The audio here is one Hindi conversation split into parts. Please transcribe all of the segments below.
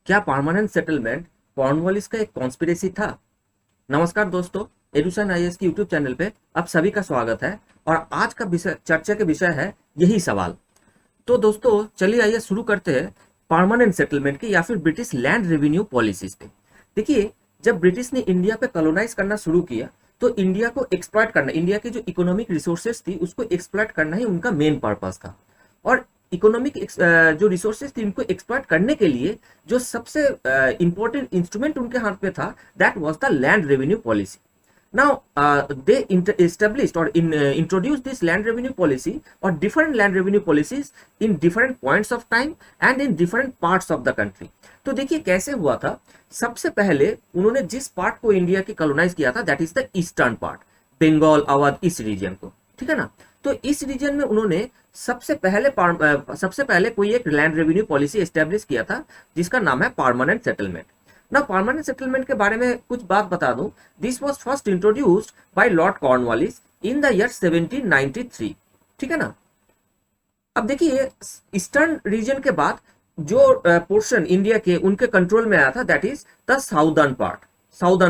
क्या परमानेंट सेटलमेंट कॉर्नवालिस का एक कॉन्स्पिरेसी था? नमस्कार दोस्तों, एडुसन आईएएस की यूट्यूब चैनल पे आप सभी का स्वागत है। और आज का विषय चर्चा के विषय है यही सवाल। तो दोस्तों चलिए आइए शुरू करते हैं परमानेंट सेटलमेंट की या फिर ब्रिटिश लैंड रेवेन्यू पॉलिसीज पे। देखिए, जब ब्रिटिश ने इंडिया पे कॉलोनाइज करना शुरू किया तो इंडिया को एक्सप्लॉइट करना, इंडिया की जो इकोनॉमिक रिसोर्सेज थी उसको एक्सप्लॉइट करना ही उनका मेन पर्पस था। और इकोनॉमिक जो रिसोर्सेज थी उनको एक्सप्लॉइट करने के लिए जो सबसे इंपॉर्टेंट इंस्ट्रूमेंट उनके हाथ पे था, that was the land revenue policy. Now, they established or introduced this land revenue policy or different land revenue policies in different points of time and in different parts of the country. तो देखिए कैसे हुआ था। सबसे पहले उन्होंने जिस पार्ट को इंडिया की कॉलोनाइज किया था, that is the eastern part, Bengal, Awadh, इस रीजन को, ठीक है ना। तो इस रीजन में उन्होंने सबसे पहले कोई एक लैंड रेवेन्यू पॉलिसी एस्टेब्लिश किया था जिसका नाम है परमानेंट सेटलमेंट। ना परमानेंट सेटलमेंट के बारे में कुछ बात बता दूं। This was first introduced by Lord Cornwallis in the year 1793, ठीक है ना। अब देखिए, ईस्टर्न रीजन के बाद जो पोर्शन इंडिया के उनके कंट्रोल में आया था, that is the southern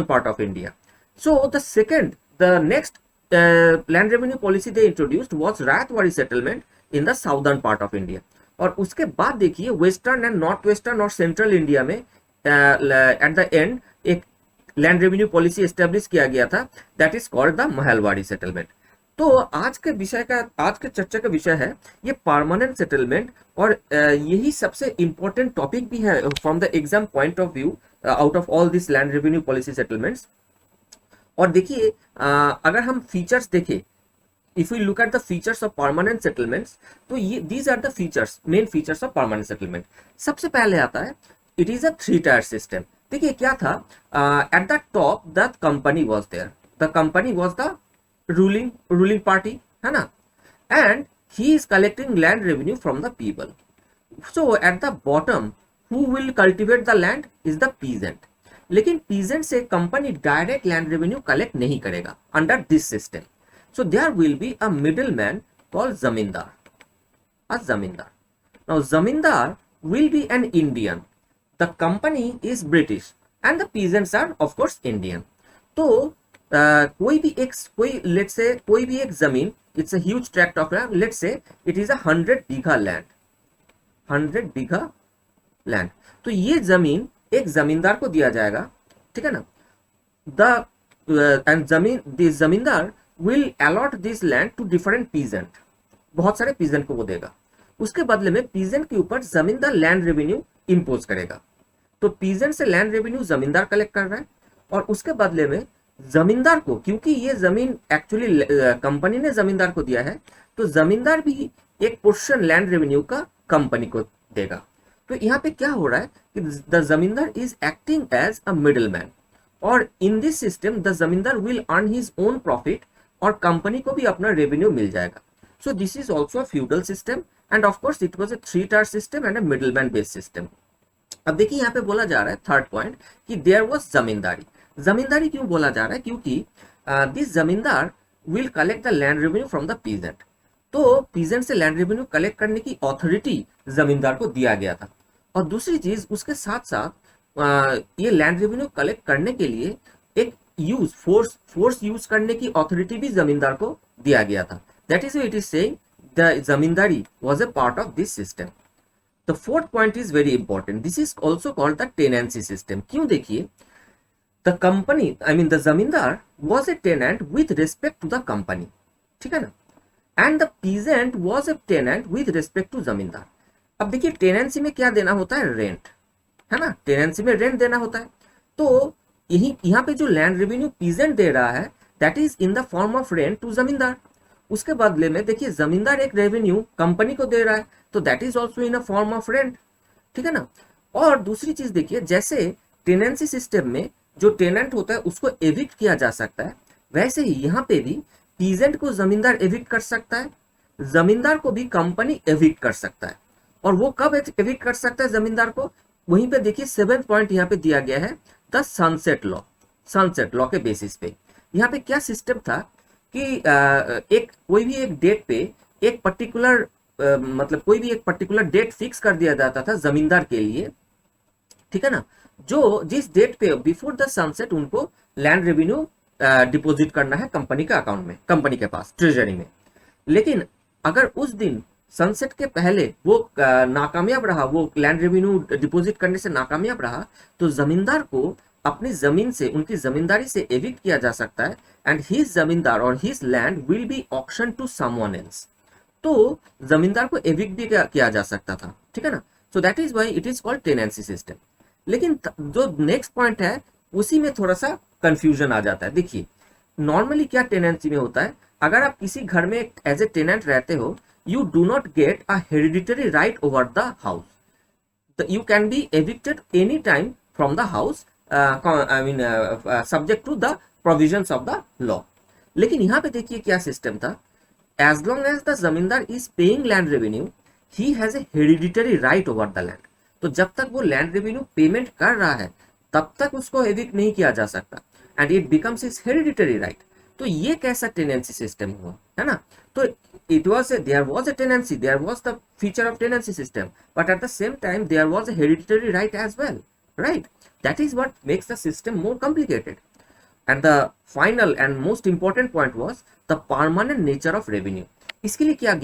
part of India. So the next land revenue policy they introduced was Ryotwari settlement in the southern part of India. और उसके बाद देखिए वेस्टर्न एंड नॉर्थ वेस्टर्न और सेंट्रल इंडिया में एट द एंड एक लैंड रेवेन्यू पॉलिसी एस्टेब्लिश किया गया था, that is called the Mahalwari settlement. तो आज के चर्चा का विषय है ये परमानेंट सेटलमेंट। और यही सबसे इंपॉर्टेंट टॉपिक भी है from the exam point of view out of all this land revenue policy settlements. और देखिए, अगर हम फीचर्स देखें, if we look at the features of permanent settlements, तो ये these are the main features of permanent settlement। सबसे पहले आता है it is a 3-tier system। देखिए क्या था, at the top the company was there, the company was the ruling party, है ना, and he is collecting land revenue from the people। so at the bottom who will cultivate the land is the peasant। लेकिन peasant से company direct land revenue collect नहीं करेगा under this system. So there will be a middleman called zamindar, a zamindar। Now zamindar will be an Indian, the company is British and the peasants are of course Indian। तो कोई भी एक जमीन, it's a huge tract of land, let's say it is a 100 bigha land, 100 bigha land। तो ये जमीन एक जमींदार को दिया जाएगा, ठीक है ना। the जमींदार will allot this land to different peasant, बहुत सारे peasant को वो देगा। उसके बदले में peasant के ऊपर जमींदार लैंड रेवेन्यू इंपोज करेगा। तो peasant से लैंड रेवेन्यू जमींदार कलेक्ट कर रहा है और उसके बदले में जमींदार को, क्योंकि ये जमीन एक्चुअली कंपनी ने जमींदार को दिया है, तो जमींदार भी एक पोर्शन लैंड रेवेन्यू का कंपनी को देगा। तो यहाँ पे क्या हो रहा है कि the zamindar is acting as a middle man, और in this system the zamindar will earn his own profit और कंपनी को भी अपना रेवेन्यू मिल जाएगा। So this is also a feudal system and of course it was a 3-tier system and a middleman based system. अब देखिए यहाँ पे बोला जा रहा है थर्ड पॉइंट कि देयर वाज जमींदारी। जमींदारी क्यों बोला जा रहा है? क्योंकि दिस जमींदार will collect the land revenue from the peasant. तो पीजेंट से लैंड रेवेन्यू कलेक्ट करने की अथॉरिटी जमींदार को दिया गया था। और दूसरी चीज उसके साथ साथ ये लैंड रेवेन्यू कलेक्ट करने के लिए एक फोर्स यूज करने की अथॉरिटी भी जमींदार को दिया गया था। That is it is saying the zamindari was a part of this system. The fourth point is very important, this is also called the tenancy system. क्यों? देखिए, the company the zamindar was a tenant with respect to the company, ठीक है ना, and the peasant was a tenant with respect to zamindar. अब देखिए टेनेंसी में क्या देना होता है? रेंट, है ना, टेनेंसी में रेंट देना होता है। तो यहाँ पे जो लैंड रेवेन्यू पीजेंट दे रहा है that is in the form of rent to zamindar. उसके बदले में देखिए जमींदार एक रेवेन्यू कंपनी को दे रहा है, तो that is also in a form of rent, ठीक है ना। और दूसरी चीज देखिए, जैसे टेनेंसी सिस्टम में जो टेनेंट होता है उसको एविक्ट किया जा सकता है, वैसे ही यहाँ पे भी पीजेंट को जमींदार एविक्ट कर सकता है, जमींदार को भी कंपनी एविक्ट कर सकता है। और वो कब एविक्ट कर सकता है जमींदार को? वहीं पे देखिए 7th पॉइंट यहाँ पे दिया गया है, द सनसेट लॉ के बेसिस पे। यहाँ पे क्या सिस्टम था कि कोई भी एक डेट पे एक पर्टिकुलर कोई भी एक पर्टिकुलर डेट फिक्स कर दिया जाता था जमींदार के लिए ठीक है ना, जो जिस डेट पे बिफोर द सनसेट उनको लैंड रेवेन्यू डिपॉजिट करना है कंपनी के अकाउंट में, कंपनी के पास ट्रेजरी में। लेकिन अगर उस दिन सनसेट के पहले वो नाकामयाब रहा, वो लैंड रेवेन्यू डिपॉजिट करने से नाकामयाब रहा, तो जमींदार को अपनी जमीन से, उनकी जमींदारी से एविक्ट किया जा सकता है, एंड हिज जमींदार और his land will be auction to someone else. तो जमींदार को एविक्ट भी किया जा सकता था, ठीक है ना। So that is why it is called tenancy system. लेकिन जो नेक्स्ट पॉइंट है उसी में थोड़ा सा कंफ्यूजन आ जाता है। देखिए नॉर्मली क्या टेनेंसी में होता है, अगर आप किसी घर में एज ए टेनेंट रहते हो, you do not get a hereditary right over the house. You can be evicted any time from the house, subject to the provisions of the law. लेकिन यहाँ पे देखिए क्या सिस्टम था, as long as the जमींदार is paying land revenue, he has a hereditary right over the land. तो जब तक वो लैंड रेवेन्यू पेमेंट कर रहा है तब तक उसको एविक्ट नहीं किया जा सकता, and it becomes his hereditary right. तो ये कैसा टेनेंसी सिस्टम हुआ, है ना। तो it was there was a tenancy, there was the feature of tenancy system, but at the same time there was a hereditary right as well, right? That is what makes the system more complicated. And the final and most important point was the permanent nature of revenue. इसके लिए किया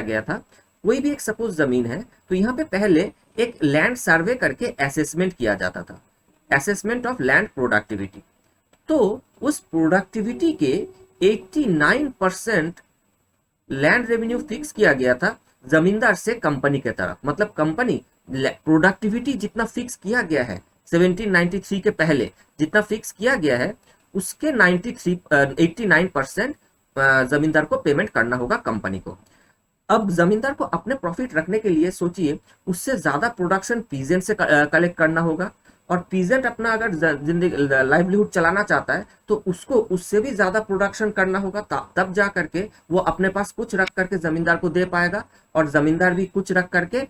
गया था, कोई भी एक सपोज जमीन है तो यहाँ पे पहले एक लैंड सर्वे करके असेसमेंट किया जाता था, असेसमेंट ऑफ लैंड प्रोडक्टिविटी। तो उस प्रोडक्टिविटी के 89% लैंड रेवेन्यू फिक्स किया गया था जमींदार से कंपनी के तरफ। मतलब कंपनी प्रोडक्टिविटी जितना फिक्स किया गया है 1793 के पहले जितना फिक्स किया गया है उसके 89% जमींदार को पेमेंट करना होगा कंपनी को। अब जमींदार को अपने प्रॉफिट रखने के लिए सोचिए उससे ज्यादा प्रोडक्शन पीजेंट से कलेक्ट करना होगा, और पीजेंट अपना अगर जिंदगी लाइवलीहुड चलाना चाहता है तो उसको उससे भी ज्यादा प्रोडक्शन करना होगा, तब जा करके वो अपने पास कुछ रख करके जमींदार को दे पाएगा और जमींदार भी कुछ रख करके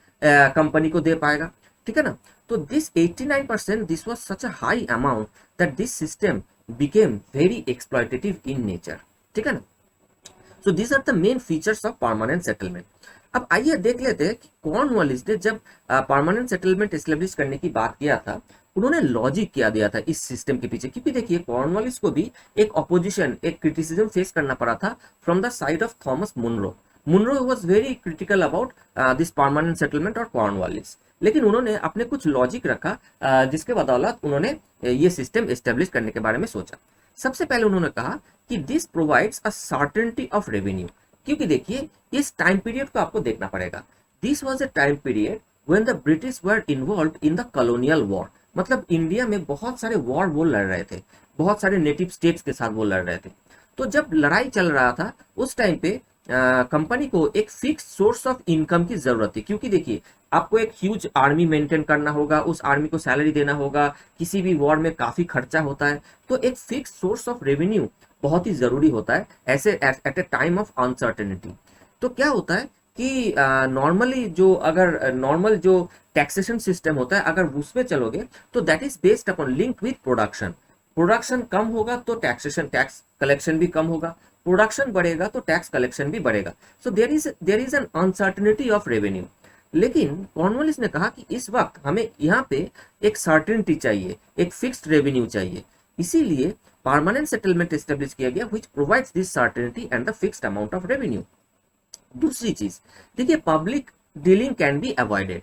कंपनी को दे पाएगा, ठीक है ना। तो this 89% this was such a high amount that this system became very exploitative in nature, ठीक है ना। So this are the main features of permanent settlement. अब आइए देख लेते हैं कि कॉर्नवालिस ने जब परमानेंट सेटलमेंट एस्टेब्लिश करने की बात किया था उन्होंने लॉजिक क्या दिया था इस सिस्टम के पीछे। क्योंकि देखिए कॉर्नवालिस को भी एक ऑपोजिशन, एक क्रिटिसिज्म फेस करना पड़ा था from the side of Thomas Munro. Munro was very critical about this permanent settlement और कॉर्नवालिस, लेकिन उन्होंने अपने कुछ लॉजिक रखा जिसके बदौलत उन्होंने ये सिस्टम एस्टेब्लिश करने के बारे में सोचा। सबसे पहले उन्होंने कहा कि this provides a certainty of revenue. क्योंकि देखिए इस टाइम पीरियड को आपको देखना पड़ेगा। This was a time period when the British were involved in the colonial war. मतलब इंडिया में बहुत सारे वॉर वो लड़ रहे थे, बहुत सारे नेटिव स्टेट्स के साथ वो लड़ रहे थे। तो जब लड़ाई चल रहा था उस टाइम पे कंपनी को एक फिक्स सोर्स ऑफ इनकम की जरूरत थी। क्योंकि देखिए आपको एक ह्यूज आर्मी मेंटेन करना होगा, उस आर्मी को सैलरी देना होगा, किसी भी वॉर में काफी खर्चा होता है, तो एक फिक्स सोर्स ऑफ रेवेन्यू बहुत ही जरूरी होता है ऐसे at a time of uncertainty. तो क्या होता है कि नॉर्मली जो अगर नॉर्मल जो टैक्सेशन सिस्टम होता है अगर उसमें चलोगे तो that is based upon link with production. Production कम होगा तो टैक्सेशन, टैक्स कलेक्शन भी कम होगा, प्रोडक्शन बढ़ेगा तो टैक्स कलेक्शन भी बढ़ेगा। So there is an uncertainty of revenue. लेकिन कॉर्नवालिस ने कहा कि इस वक्त हमें यहाँ पे एक सर्टेनिटी चाहिए, एक फिक्स्ड रेवेन्यू चाहिए, इसीलिए परमानेंट सेटलमेंट एस्टेब्लिश किया गया which provides this certainty and the fixed amount of revenue. दूसरी चीज देखिए, public dealing can be avoided.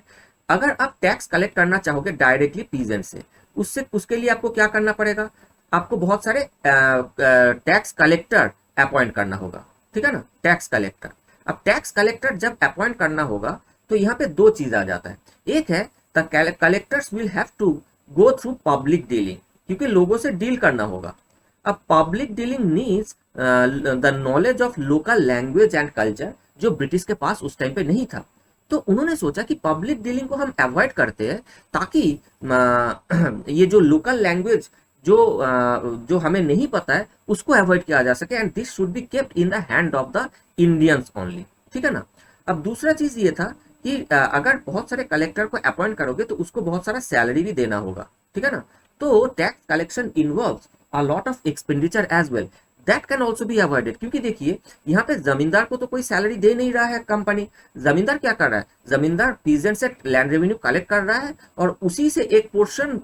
अगर आप टैक्स कलेक्ट करना चाहोगे डायरेक्टली पीजेंट से, उसके लिए आपको क्या करना पड़ेगा, आपको बहुत सारे टैक्स कलेक्टर अपॉइंट करना होगा, ठीक है ना, टैक्स कलेक्टर। अब टैक्स कलेक्टर जब अपॉइंट करना होगा तो यहाँ पे दो चीज आ जाता है। एक है the collectors will have to go through public dealing, क्योंकि लोगों से डील करना होगा। अब public dealing needs the knowledge of local language and culture, जो ब्रिटिश के पास उस टाइम पे नहीं था। तो उन्होंने सोचा कि पब्लिक डीलिंग को हम अवॉइड करते हैं ताकि ये जो लोकल लैंग्वेज जो हमें नहीं पता है उसको अवॉइड किया जा सके, and this should be kept in the hand of the Indians only, ठीक है ना। अब दूसरा चीज ये था कि अगर बहुत सारे कलेक्टर को अपॉइंट करोगे तो उसको बहुत सारा सैलरी भी देना होगा, ठीक है ना। तो tax collection involves a lot of expenditure as well. That can also be avoided, क्योंकि देखिए यहाँ पे जमींदार को तो कोई सैलरी दे नहीं रहा है कंपनी। जमींदार क्या कर रहा है, जमींदार पीजेंट से लैंड रेवेन्यू कलेक्ट कर रहा है और उसी से एक पोर्शन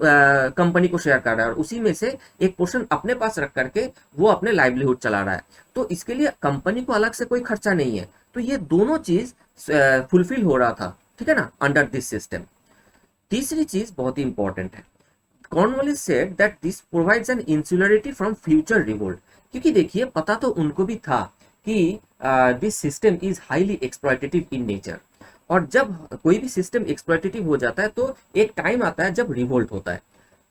कंपनी को शेयर कर रहा है और उसी में से एक पोर्शन अपने पास रख करके वो अपने लाइवलीहुड चला रहा है। तो इसके लिए कंपनी को अलग से कोई खर्चा नहीं है। तो ये दोनों चीज फुलफिल हो रहा था, ठीक है ना, अंडर दिस सिस्टम। तीसरी चीज बहुत ही इंपॉर्टेंट है, Cornwallis said that this provides an insularity from future revolt, क्योंकि देखिए पता तो उनको भी था कि this system is highly exploitative in nature, और जब कोई भी सिस्टम एक्सप्लॉयटेटिव हो जाता है तो एक टाइम आता है जब रिवोल्ट होता है।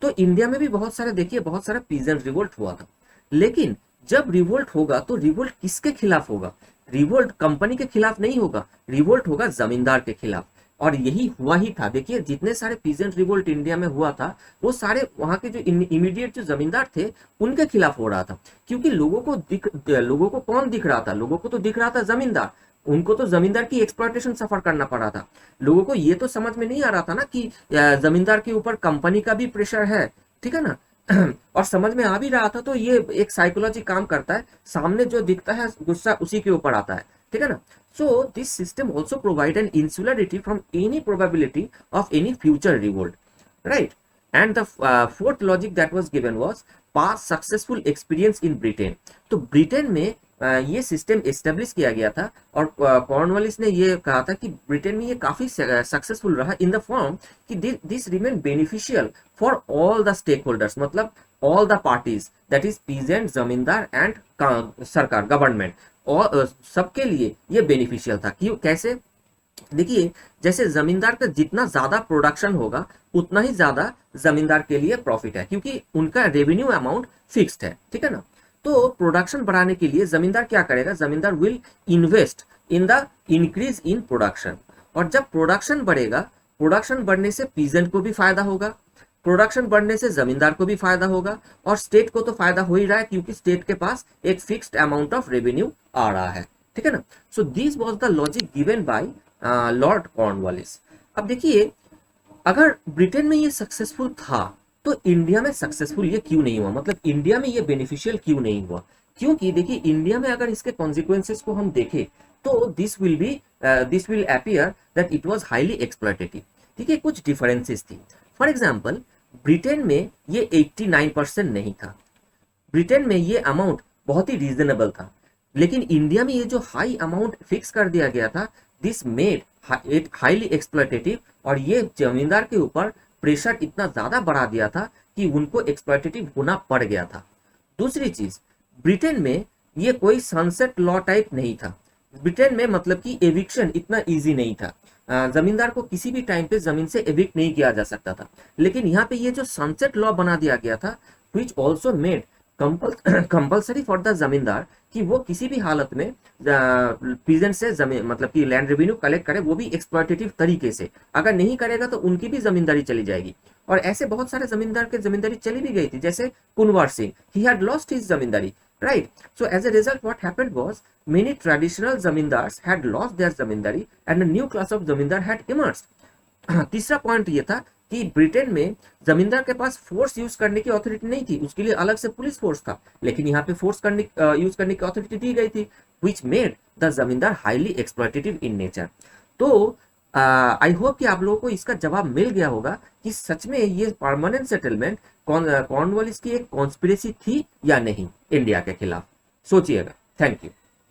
तो इंडिया में भी बहुत सारा देखिए बहुत सारा पीजेंट रिवोल्ट हुआ था, लेकिन जब रिवोल्ट होगा तो रिवोल्ट किसके खिलाफ होगा, रिवोल्ट कंपनी के खिलाफ नहीं होगा, रिवोल्ट होगा जमींदार के खिलाफ। और यही हुआ ही था। देखिए जितने सारे पीजेंट रिवोल्ट इंडिया में हुआ था वो सारे वहां के जो इमीडिएट जो जमींदार थे उनके खिलाफ हो रहा था, क्योंकि लोगों को कौन दिख रहा था, लोगों को तो दिख रहा था जमींदार, उनको तो जमींदार की एक्सप्लॉयटेशन सफर करना पड़ा था। लोगों को ये तो समझ में नहीं आ रहा था ना कि जमींदार के ऊपर कंपनी का भी प्रेशर है, ठीक है ना और समझ में आ भी रहा था तो ये एक साइकोलॉजी काम करता है, सामने जो दिखता है गुस्सा उसी के ऊपर आता है, ठीक है ना। So this system also provide an insularity from any probability of any future revolt, right? And the fourth logic that was given was past successful experience in Britain. तो ब्रिटेन में ये सिस्टम एस्टेब्लिश किया गया था और कॉर्नवालिस ने ये कहा था कि ब्रिटेन में ये काफी सक्सेसफुल रहा इन द फॉर्म कि this remain beneficial for all the stake holders, मतलब all the parties, that is peasant, zamindar and sarkar, government, और सबके लिए ये बेनिफिशियल था। क्यों, कैसे, देखिए जैसे जमींदार का जितना ज्यादा प्रोडक्शन होगा उतना ही ज्यादा जमींदार के लिए प्रॉफिट है, क्योंकि उनका रेवेन्यू अमाउंट फिक्स्ड है, ठीक है ना। तो प्रोडक्शन बढ़ाने के लिए जमींदार क्या करेगा, जमींदार will invest in the increase in production, और जब प्रोडक्शन बढ़ेगा, प्रोडक्शन बढ़ने से पीजेंट को भी फायदा होगा, प्रोडक्शन बढ़ने से जमींदार को भी फायदा होगा, और स्टेट को तो फायदा हो ही रहा है क्योंकि स्टेट के पास एक फिक्स्ड अमाउंट ऑफ रेवेन्यू आ रहा है, ठीक है ना। So this was the logic given by Lord Cornwallis. अब देखिए अगर ब्रिटेन में ये सक्सेसफुल था तो इंडिया में सक्सेसफुल ये क्यों नहीं हुआ, मतलब इंडिया में ये बेनिफिशियल क्यों नहीं हुआ, क्योंकि देखिए इंडिया में अगर इसके कॉन्सिक्वेंसेस को हम देखें तो this will appear that it was highly exploitative. ठीक है, कुछ डिफरेंसेस थी। फॉर एग्जांपल ब्रिटेन में ये 89% नहीं था, ब्रिटेन में ये अमाउंट बहुत ही रीजनेबल था, लेकिन इंडिया में ये जो हाई अमाउंट फिक्स कर दिया गया था, this made it highly exploitative, और ये जमींदार के ऊपर प्रेशर इतना ज्यादा बढ़ा दिया था कि उनको एक्सप्लॉयटेटिव होना पड़ गया था। दूसरी चीज, ब्रिटेन में ये कोई सनसेट लॉ टाइप नहीं था, ब्रिटेन में मतलब कि एविक्शन इतना इजी नहीं था, जमींदार को किसी भी टाइम पे जमीन से एविक्ट नहीं किया जा सकता था। लेकिन यहाँ पे ये जो सनसेट लॉ बना दिया गया था, which also made compulsory for the जमींदार कि वो किसी भी हालत में पीजेंट से जमीन मतलब कि लैंड रेवेन्यू कलेक्ट करे, वो भी एक्सप्लॉयटेटिव तरीके से। अगर नहीं करेगा तो उनकी भी जमींदारी चली जाएगी, और ऐसे बहुत सारे जमींदार के जमींदारी चली भी गई थी, जैसे Kunwar Singh, he had lost his zamindari, right? So as a result what happened was many traditional zamindars had lost their zamindari and a new class of zamindar had emerged. तीसरा पॉइंट ये था कि ब्रिटेन में जमींदार के पास फोर्स यूज करने की अथॉरिटी नहीं थी, उसके लिए अलग से पुलिस फोर्स था, लेकिन यहाँ पे फोर्स यूज करने की अथॉरिटी दी गई थी, which made the जमींदार हाईली एक्सप्लॉयटेटिव इन नेचर। तो आई होप कि आप लोगों को इसका जवाब मिल गया होगा कि सच में ये परमानेंट सेटलमेंट कॉर्नवालिस की एक कॉन्स्पिरेसी थी या नहीं इंडिया के खिलाफ। सोचिएगा। Thank you.